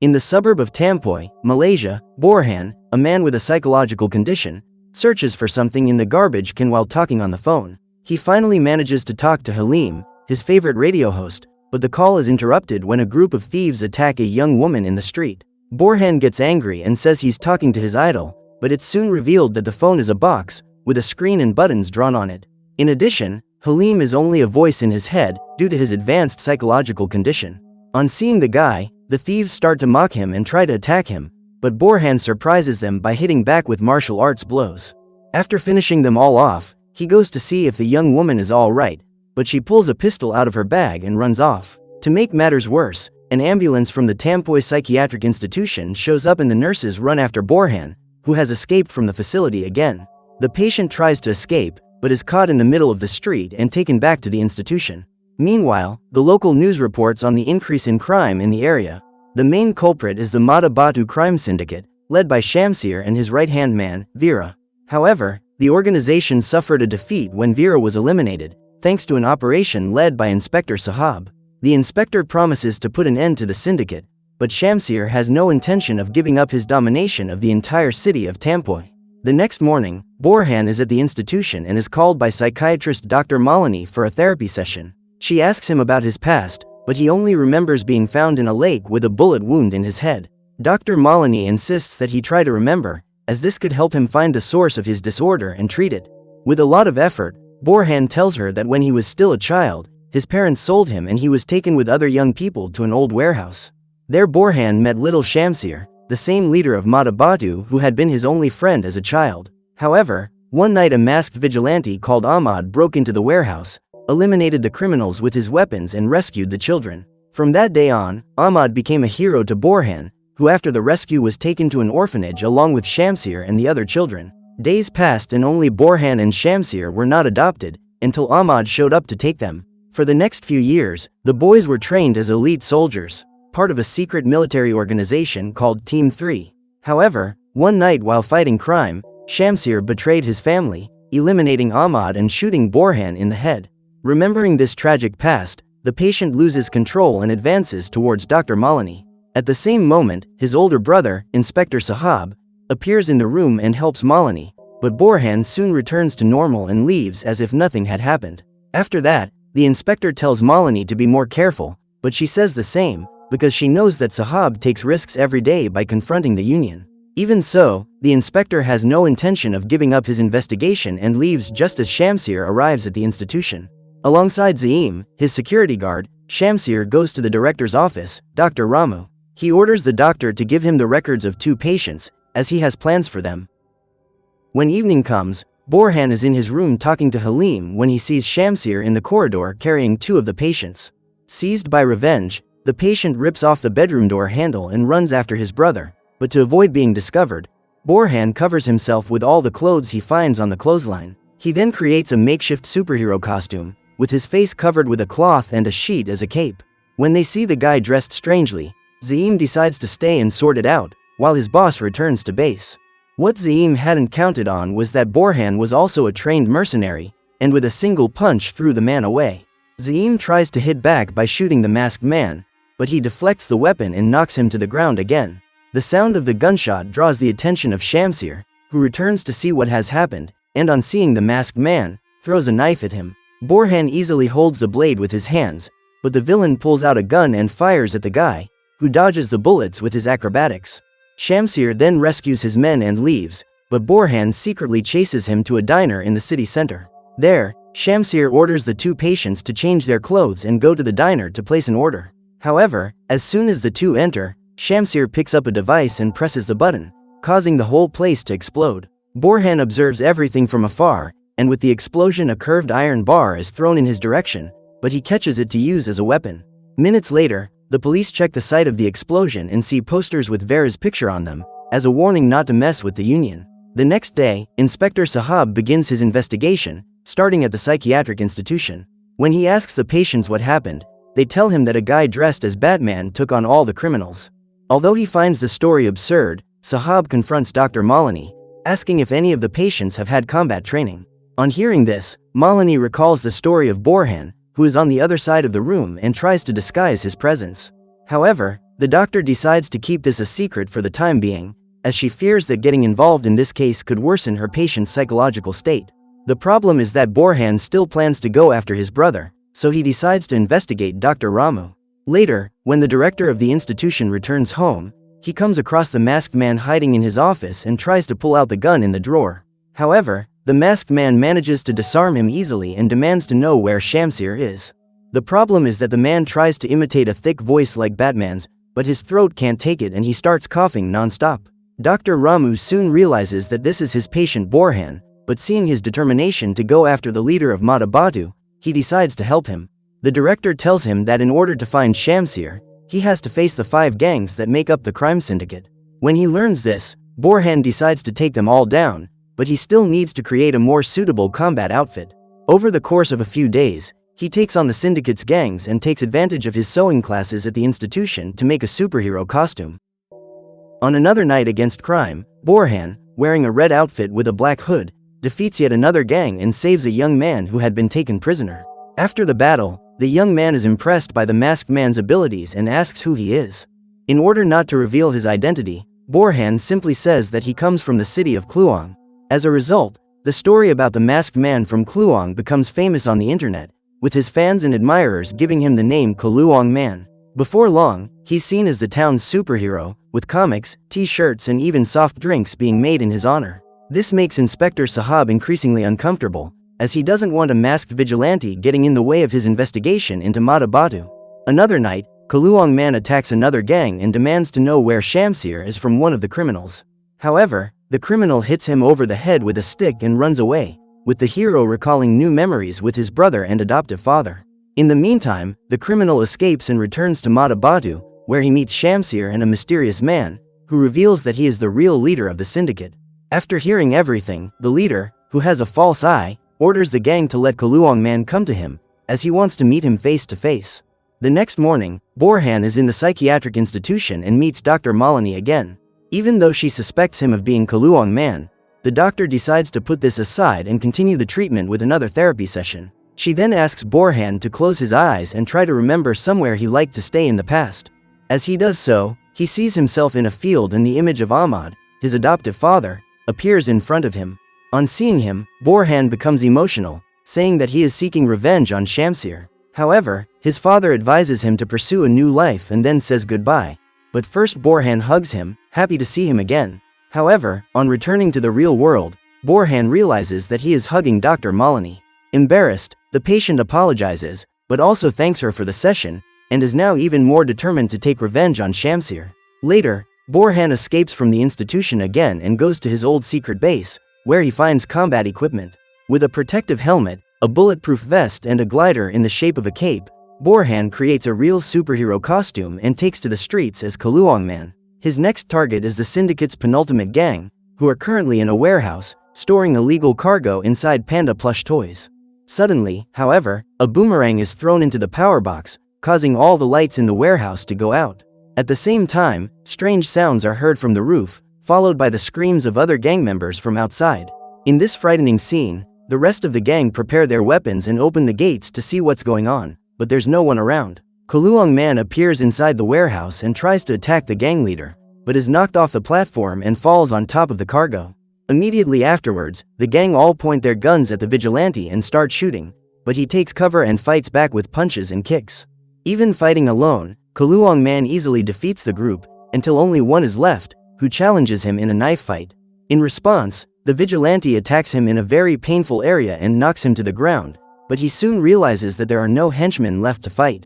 In the suburb of Tampoy, Malaysia, Borhan, a man with a psychological condition, searches for something in the garbage can while talking on the phone. He finally manages to talk to Halim, his favorite radio host, but the call is interrupted when a group of thieves attack a young woman in the street. Borhan gets angry and says he's talking to his idol, but it's soon revealed that the phone is a box, with a screen and buttons drawn on it. In addition, Halim is only a voice in his head due to his advanced psychological condition. On seeing the guy, the thieves start to mock him and try to attack him, but Borhan surprises them by hitting back with martial arts blows. After finishing them all off, he goes to see if the young woman is all right, but she pulls a pistol out of her bag and runs off. To make matters worse, an ambulance from the Tampoy Psychiatric Institution shows up and the nurses run after Borhan, who has escaped from the facility again. The patient tries to escape, but is caught in the middle of the street and taken back to the institution. Meanwhile, the local news reports on the increase in crime in the area. The main culprit is the Mata Batu crime syndicate, led by Shamsir and his right-hand man, Vera. However, the organization suffered a defeat when Vera was eliminated, thanks to an operation led by Inspector Sahab. The inspector promises to put an end to the syndicate, but Shamsir has no intention of giving up his domination of the entire city of Tampoy. The next morning, Borhan is at the institution and is called by psychiatrist Dr. Malini for a therapy session. She asks him about his past, but he only remembers being found in a lake with a bullet wound in his head. Dr. Malini insists that he try to remember, as this could help him find the source of his disorder and treat it. With a lot of effort, Borhan tells her that when he was still a child, his parents sold him and he was taken with other young people to an old warehouse. There Borhan met little Shamsir, the same leader of Mata Batu who had been his only friend as a child. However, one night a masked vigilante called Ahmad broke into the warehouse, eliminated the criminals with his weapons and rescued the children. From that day on, Ahmad became a hero to Borhan, who after the rescue was taken to an orphanage along with Shamsir and the other children. Days passed and only Borhan and Shamsir were not adopted, until Ahmad showed up to take them. For the next few years, the boys were trained as elite soldiers, part of a secret military organization called Team 3. However, one night while fighting crime, Shamsir betrayed his family, eliminating Ahmad and shooting Borhan in the head. Remembering this tragic past, the patient loses control and advances towards Dr. Malini. At the same moment, his older brother, Inspector Sahab, appears in the room and helps Malini, but Borhan soon returns to normal and leaves as if nothing had happened. After that, the inspector tells Malini to be more careful, but she says the same, because she knows that Sahab takes risks every day by confronting the union. Even so, the inspector has no intention of giving up his investigation and leaves just as Shamsir arrives at the institution. Alongside Zaim, his security guard, Shamsir goes to the director's office, Dr. Ramu. He orders the doctor to give him the records of 2 patients, as he has plans for them. When evening comes, Borhan is in his room talking to Halim when he sees Shamsir in the corridor carrying 2 of the patients. Seized by revenge, the patient rips off the bedroom door handle and runs after his brother, but to avoid being discovered, Borhan covers himself with all the clothes he finds on the clothesline. He then creates a makeshift superhero costume, with his face covered with a cloth and a sheet as a cape. When they see the guy dressed strangely, Zaim decides to stay and sort it out, while his boss returns to base. What Zaim hadn't counted on was that Borhan was also a trained mercenary, and with a single punch threw the man away. Zaim tries to hit back by shooting the masked man, but he deflects the weapon and knocks him to the ground again. The sound of the gunshot draws the attention of Shamsir, who returns to see what has happened, and on seeing the masked man, throws a knife at him. Borhan easily holds the blade with his hands, but the villain pulls out a gun and fires at the guy, who dodges the bullets with his acrobatics. Shamsir then rescues his men and leaves, but Borhan secretly chases him to a diner in the city center. There, Shamsir orders the 2 patients to change their clothes and go to the diner to place an order. However, as soon as the 2 enter, Shamsir picks up a device and presses the button, causing the whole place to explode. Borhan observes everything from afar, and with the explosion a curved iron bar is thrown in his direction, but he catches it to use as a weapon. Minutes later, the police check the site of the explosion and see posters with Vera's picture on them, as a warning not to mess with the union. The next day, Inspector Sahab begins his investigation, starting at the psychiatric institution. When he asks the patients what happened, they tell him that a guy dressed as Batman took on all the criminals. Although he finds the story absurd, Sahab confronts Dr. Malini, asking if any of the patients have had combat training. On hearing this, Malini recalls the story of Borhan, who is on the other side of the room and tries to disguise his presence. However, The doctor decides to keep this a secret for the time being, as she fears that getting involved in this case could worsen her patient's psychological state. The problem is that Borhan still plans to go after his brother, so he decides to investigate Dr. Ramu. Later, when the director of the institution returns home, he comes across the masked man hiding in his office and tries to pull out the gun in the drawer. However, the masked man manages to disarm him easily and demands to know where Shamsir is. The problem is that the man tries to imitate a thick voice like Batman's, but his throat can't take it and he starts coughing non-stop. Dr. Ramu soon realizes that this is his patient Borhan, but seeing his determination to go after the leader of Madabatu, he decides to help him. The director tells him that in order to find Shamsir, he has to face the 5 gangs that make up the crime syndicate. When he learns this, Borhan decides to take them all down, but he still needs to create a more suitable combat outfit. Over the course of a few days, he takes on the syndicate's gangs and takes advantage of his sewing classes at the institution to make a superhero costume. On another night against crime, Borhan, wearing a red outfit with a black hood, defeats yet another gang and saves a young man who had been taken prisoner. After the battle, the young man is impressed by the masked man's abilities and asks who he is. In order not to reveal his identity, Borhan simply says that he comes from the city of Kaluang. As a result, the story about the masked man from Kaluang becomes famous on the internet, with his fans and admirers giving him the name Kaluang Man. Before long, he's seen as the town's superhero, with comics, t-shirts and even soft drinks being made in his honor. This makes Inspector Sahab increasingly uncomfortable, as he doesn't want a masked vigilante getting in the way of his investigation into Madabatu. Another night, Kaluang Man attacks another gang and demands to know where Shamsir is from one of the criminals. However, the criminal hits him over the head with a stick and runs away, with the hero recalling new memories with his brother and adoptive father. In the meantime, the criminal escapes and returns to Madabatu, where he meets Shamsir and a mysterious man, who reveals that he is the real leader of the syndicate. After hearing everything, the leader, who has a false eye, orders the gang to let Kaluang Man come to him, as he wants to meet him face to face. The next morning, Borhan is in the psychiatric institution and meets Dr. Malini again. Even though she suspects him of being Kaluang Man, the doctor decides to put this aside and continue the treatment with another therapy session. She then asks Borhan to close his eyes and try to remember somewhere he liked to stay in the past. As he does so, he sees himself in a field and the image of Ahmad, his adoptive father, appears in front of him. On seeing him, Borhan becomes emotional, saying that he is seeking revenge on Shamsir. However, his father advises him to pursue a new life and then says goodbye. But first Borhan hugs him, happy to see him again. However, on returning to the real world, Borhan realizes that he is hugging Dr. Malini. Embarrassed, the patient apologizes, but also thanks her for the session, and is now even more determined to take revenge on Shamsir. Later, Borhan escapes from the institution again and goes to his old secret base, where he finds combat equipment. With a protective helmet, a bulletproof vest and a glider in the shape of a cape, Borhan creates a real superhero costume and takes to the streets as Kaluang Man. His next target is the syndicate's penultimate gang, who are currently in a warehouse, storing illegal cargo inside panda plush toys. Suddenly, however, a boomerang is thrown into the power box, causing all the lights in the warehouse to go out. At the same time, strange sounds are heard from the roof, followed by the screams of other gang members from outside. In this frightening scene, the rest of the gang prepare their weapons and open the gates to see what's going on, but there's no one around. Kaluang Man appears inside the warehouse and tries to attack the gang leader, but is knocked off the platform and falls on top of the cargo. Immediately afterwards, the gang all point their guns at the vigilante and start shooting, but he takes cover and fights back with punches and kicks. Even fighting alone, Kaluang Man easily defeats the group, until only one is left, who challenges him in a knife fight. In response, the vigilante attacks him in a very painful area and knocks him to the ground, but he soon realizes that there are no henchmen left to fight.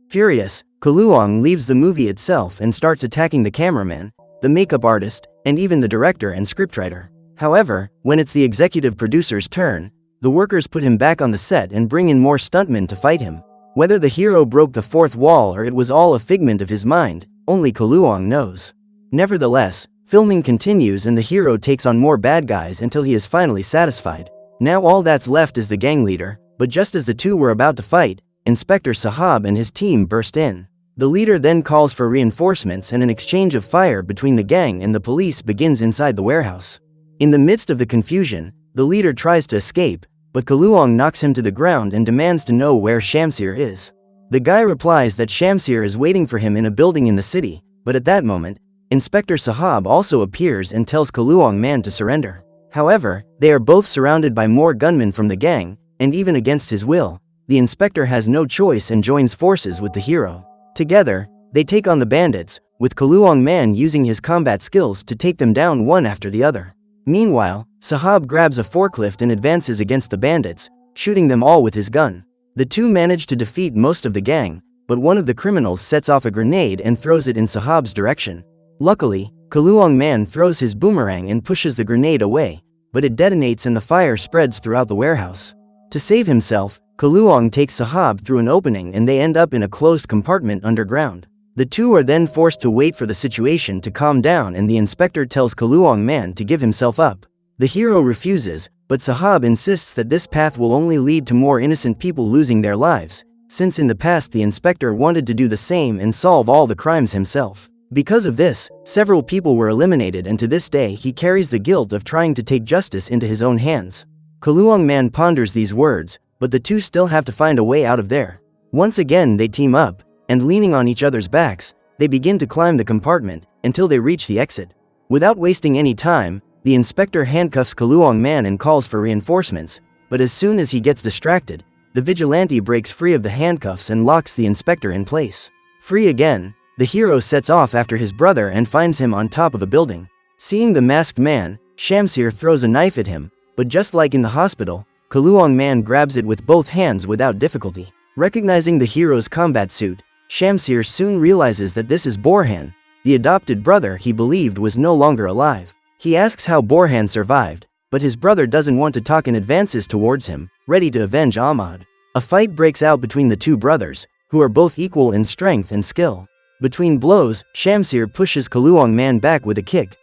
Furious, Kaluang leaves the movie itself and starts attacking the cameraman, the makeup artist, and even the director and scriptwriter. However, when it's the executive producer's turn, the workers put him back on the set and bring in more stuntmen to fight him. Whether the hero broke the fourth wall or it was all a figment of his mind, only Kaluang knows. Nevertheless, filming continues and the hero takes on more bad guys until he is finally satisfied. Now all that's left is the gang leader, but just as the two were about to fight, Inspector Sahab and his team burst in. The leader then calls for reinforcements and an exchange of fire between the gang and the police begins inside the warehouse. In the midst of the confusion, the leader tries to escape, but Kaluang knocks him to the ground and demands to know where Shamsir is. The guy replies that Shamsir is waiting for him in a building in the city, but at that moment, Inspector Sahab also appears and tells Kaluang Man to surrender. However, they are both surrounded by more gunmen from the gang, and even against his will, the inspector has no choice and joins forces with the hero. Together, they take on the bandits, with Kaluang Man using his combat skills to take them down one after the other. Meanwhile, Sahab grabs a forklift and advances against the bandits, shooting them all with his gun. The two manage to defeat most of the gang, but one of the criminals sets off a grenade and throws it in Sahab's direction. Luckily, Kaluang Man throws his boomerang and pushes the grenade away, but it detonates and the fire spreads throughout the warehouse. To save himself, Kaluang takes Sahab through an opening and they end up in a closed compartment underground. The two are then forced to wait for the situation to calm down and the inspector tells Kaluang Man to give himself up. The hero refuses, but Sahab insists that this path will only lead to more innocent people losing their lives, since in the past the inspector wanted to do the same and solve all the crimes himself. Because of this, several people were eliminated and to this day he carries the guilt of trying to take justice into his own hands. Kaluang Man ponders these words, but the two still have to find a way out of there. Once again they team up, and leaning on each other's backs, they begin to climb the compartment, until they reach the exit. Without wasting any time, the inspector handcuffs Kaluang Man and calls for reinforcements, but as soon as he gets distracted, the vigilante breaks free of the handcuffs and locks the inspector in place. Free again, the hero sets off after his brother and finds him on top of a building. Seeing the masked man, Shamsir throws a knife at him, but just like in the hospital, Kaluang Man grabs it with both hands without difficulty. Recognizing the hero's combat suit, Shamsir soon realizes that this is Borhan, the adopted brother he believed was no longer alive. He asks how Borhan survived, but his brother doesn't want to talk and advances towards him, ready to avenge Ahmad. A fight breaks out between the two brothers, who are both equal in strength and skill. Between blows, Shamsir pushes Kaluang Man back with a kick,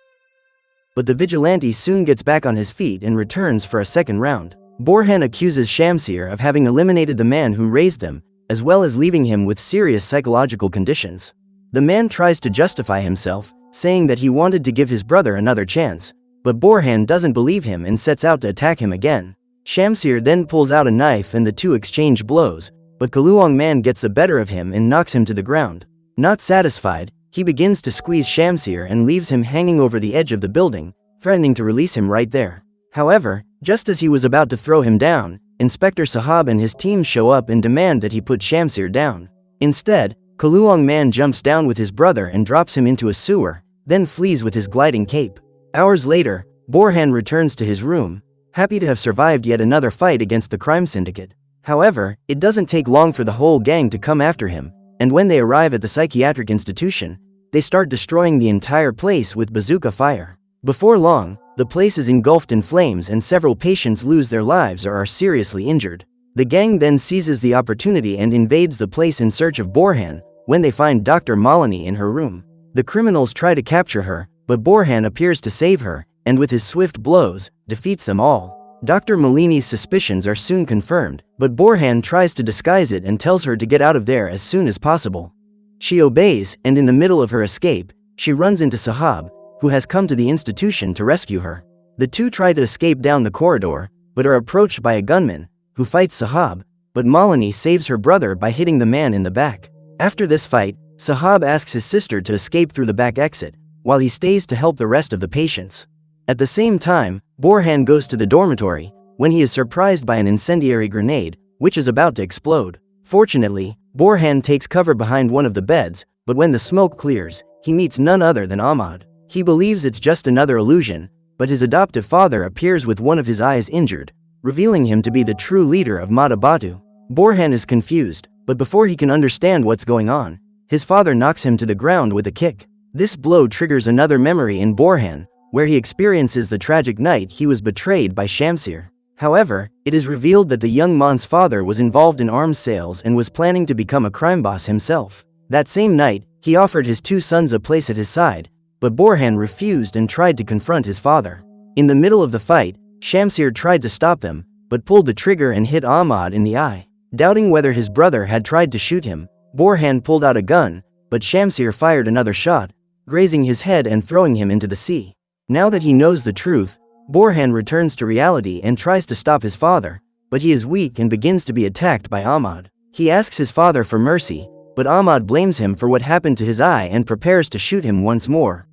but the vigilante soon gets back on his feet and returns for a second round. Borhan accuses Shamsir of having eliminated the man who raised them, as well as leaving him with serious psychological conditions. The man tries to justify himself, saying that he wanted to give his brother another chance, but Borhan doesn't believe him and sets out to attack him again. Shamsir then pulls out a knife and the two exchange blows, but Kaluang Man gets the better of him and knocks him to the ground. Not satisfied, he begins to squeeze Shamsir and leaves him hanging over the edge of the building, threatening to release him right there. However, just as he was about to throw him down, Inspector Sahab and his team show up and demand that he put Shamsir down. Instead, Kaluang Man jumps down with his brother and drops him into a sewer, then flees with his gliding cape. Hours later, Borhan returns to his room, happy to have survived yet another fight against the crime syndicate. However, it doesn't take long for the whole gang to come after him, and when they arrive at the psychiatric institution, they start destroying the entire place with bazooka fire. Before long, the place is engulfed in flames and several patients lose their lives or are seriously injured. The gang then seizes the opportunity and invades the place in search of Borhan, when they find Dr. Malini in her room. The criminals try to capture her, but Borhan appears to save her, and with his swift blows, defeats them all. Dr. Malini's suspicions are soon confirmed, but Borhan tries to disguise it and tells her to get out of there as soon as possible. She obeys, and in the middle of her escape, she runs into Sahab, who has come to the institution to rescue her. The two try to escape down the corridor, but are approached by a gunman, who fights Sahab, but Malini saves her brother by hitting the man in the back. After this fight, Sahab asks his sister to escape through the back exit, while he stays to help the rest of the patients. At the same time, Borhan goes to the dormitory, when he is surprised by an incendiary grenade, which is about to explode. Fortunately, Borhan takes cover behind one of the beds, but when the smoke clears, he meets none other than Ahmad. He believes it's just another illusion, but his adoptive father appears with one of his eyes injured, revealing him to be the true leader of Mata Batu. Borhan is confused, but before he can understand what's going on, his father knocks him to the ground with a kick. This blow triggers another memory in Borhan, where he experiences the tragic night he was betrayed by Shamsir. However, it is revealed that the young man's father was involved in arms sales and was planning to become a crime boss himself. That same night, he offered his two sons a place at his side, but Borhan refused and tried to confront his father. In the middle of the fight, Shamsir tried to stop them, but pulled the trigger and hit Ahmad in the eye. Doubting whether his brother had tried to shoot him, Borhan pulled out a gun, but Shamsir fired another shot, grazing his head and throwing him into the sea. Now that he knows the truth, Borhan returns to reality and tries to stop his father, but he is weak and begins to be attacked by Ahmad. He asks his father for mercy, but Ahmad blames him for what happened to his eye and prepares to shoot him once more.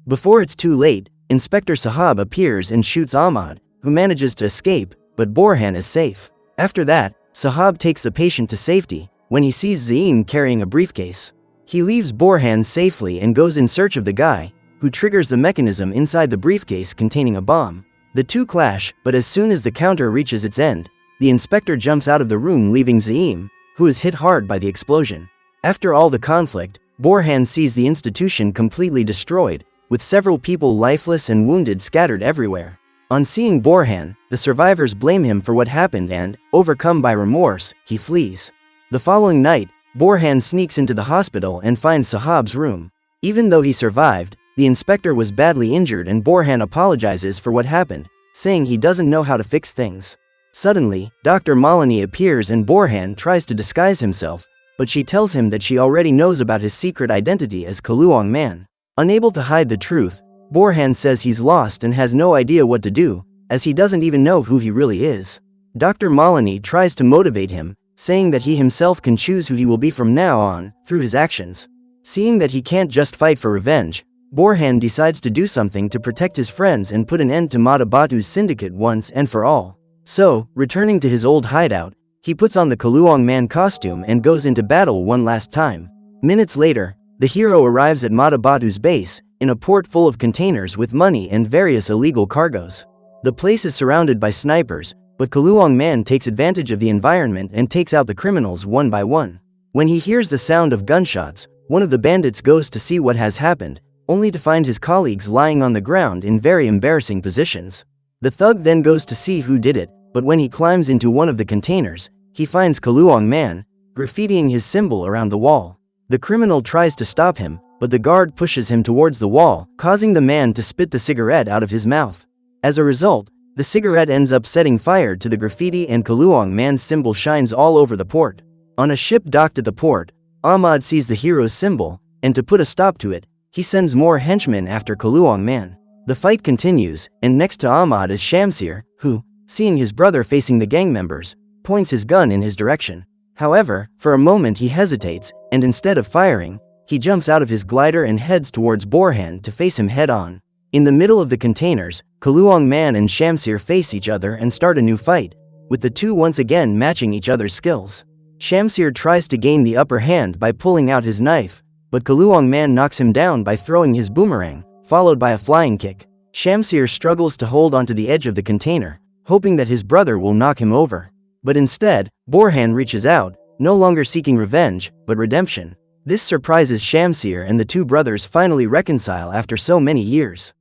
Before it's too late, Inspector Sahab appears and shoots Ahmad, who manages to escape, but Borhan is safe. After that, Sahab takes the patient to safety when he sees Zaim carrying a briefcase. He leaves Borhan safely and goes in search of the guy, who triggers the mechanism inside the briefcase containing a bomb. The two clash, but as soon as the counter reaches its end, the inspector jumps out of the room leaving Zaim, who is hit hard by the explosion. After all the conflict, Borhan sees the institution completely destroyed, with several people lifeless and wounded scattered everywhere. On seeing Borhan, the survivors blame him for what happened and, overcome by remorse, he flees. The following night, Borhan sneaks into the hospital and finds Sahab's room. Even though he survived, the inspector was badly injured and Borhan apologizes for what happened, saying he doesn't know how to fix things. Suddenly, Dr. Malini appears and Borhan tries to disguise himself, but she tells him that she already knows about his secret identity as Kaluang Man. Unable to hide the truth, Borhan says he's lost and has no idea what to do, as he doesn't even know who he really is. Dr. Malini tries to motivate him, saying that he himself can choose who he will be from now on, through his actions. Seeing that he can't just fight for revenge, Borhan decides to do something to protect his friends and put an end to Mata Batu's syndicate once and for all. So, returning to his old hideout, he puts on the Kaluang Man costume and goes into battle one last time. Minutes later, the hero arrives at Mata Batu's base, in a port full of containers with money and various illegal cargoes. The place is surrounded by snipers, but Kaluang Man takes advantage of the environment and takes out the criminals one by one. When he hears the sound of gunshots, one of the bandits goes to see what has happened, only to find his colleagues lying on the ground in very embarrassing positions. The thug then goes to see who did it, but when he climbs into one of the containers, he finds Kaluang Man, graffitiing his symbol around the wall. The criminal tries to stop him, but the guard pushes him towards the wall, causing the man to spit the cigarette out of his mouth. As a result, the cigarette ends up setting fire to the graffiti and Kaluang Man's symbol shines all over the port. On a ship docked at the port, Ahmad sees the hero's symbol, and to put a stop to it, he sends more henchmen after Kaluang Man. The fight continues, and next to Ahmad is Shamsir, who, seeing his brother facing the gang members, points his gun in his direction. However, for a moment he hesitates, and instead of firing, he jumps out of his glider and heads towards Borhan to face him head-on. In the middle of the containers, Kaluang Man and Shamsir face each other and start a new fight, with the two once again matching each other's skills. Shamsir tries to gain the upper hand by pulling out his knife, but Kaluang Man knocks him down by throwing his boomerang, followed by a flying kick. Shamsir struggles to hold onto the edge of the container, hoping that his brother will knock him over. But instead, Borhan reaches out, no longer seeking revenge, but redemption. This surprises Shamsir and the two brothers finally reconcile after so many years.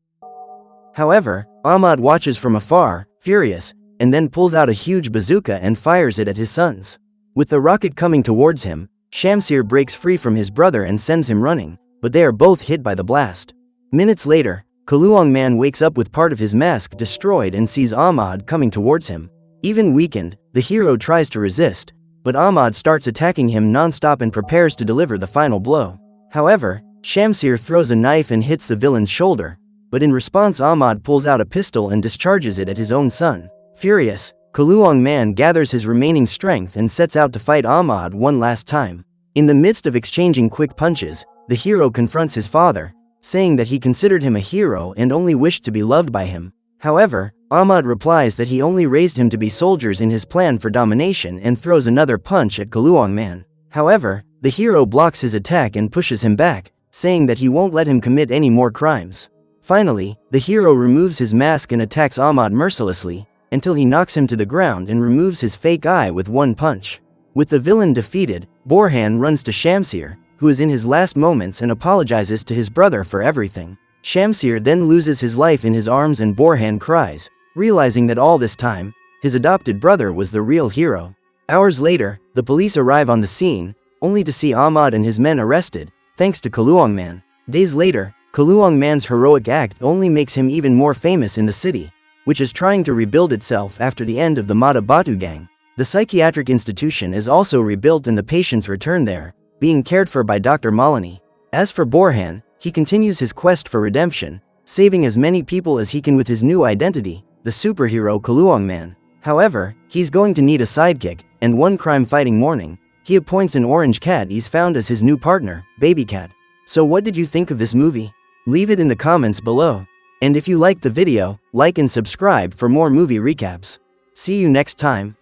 However, Ahmad watches from afar, furious, and then pulls out a huge bazooka and fires it at his sons. With the rocket coming towards him, Shamsir breaks free from his brother and sends him running, but they are both hit by the blast. Minutes later, Kaluang Man wakes up with part of his mask destroyed and sees Ahmad coming towards him. Even weakened, the hero tries to resist, but Ahmad starts attacking him non-stop and prepares to deliver the final blow. However, Shamsir throws a knife and hits the villain's shoulder, but in response Ahmad pulls out a pistol and discharges it at his own son. Furious, Kaluang Man gathers his remaining strength and sets out to fight Ahmad one last time. In the midst of exchanging quick punches, the hero confronts his father, saying that he considered him a hero and only wished to be loved by him. However, Ahmad replies that he only raised him to be soldiers in his plan for domination and throws another punch at Kaluang Man. However, the hero blocks his attack and pushes him back, saying that he won't let him commit any more crimes. Finally, the hero removes his mask and attacks Ahmad mercilessly, until he knocks him to the ground and removes his fake eye with one punch. With the villain defeated, Borhan runs to Shamsir, who is in his last moments and apologizes to his brother for everything. Shamsir then loses his life in his arms and Borhan cries, realizing that all this time, his adopted brother was the real hero. Hours later, the police arrive on the scene, only to see Ahmad and his men arrested, thanks to Kaluang Man. Days later, Kaluang Man's heroic act only makes him even more famous in the city, which is trying to rebuild itself after the end of the Mata Batu gang. The psychiatric institution is also rebuilt and the patients return there, being cared for by Dr. Malini. As for Borhan, he continues his quest for redemption, saving as many people as he can with his new identity, the superhero Kaluang Man. However, he's going to need a sidekick, and one crime-fighting morning, he appoints an orange cat he's found as his new partner, Baby Cat. So what did you think of this movie? Leave it in the comments below. And if you liked the video, like and subscribe for more movie recaps. See you next time.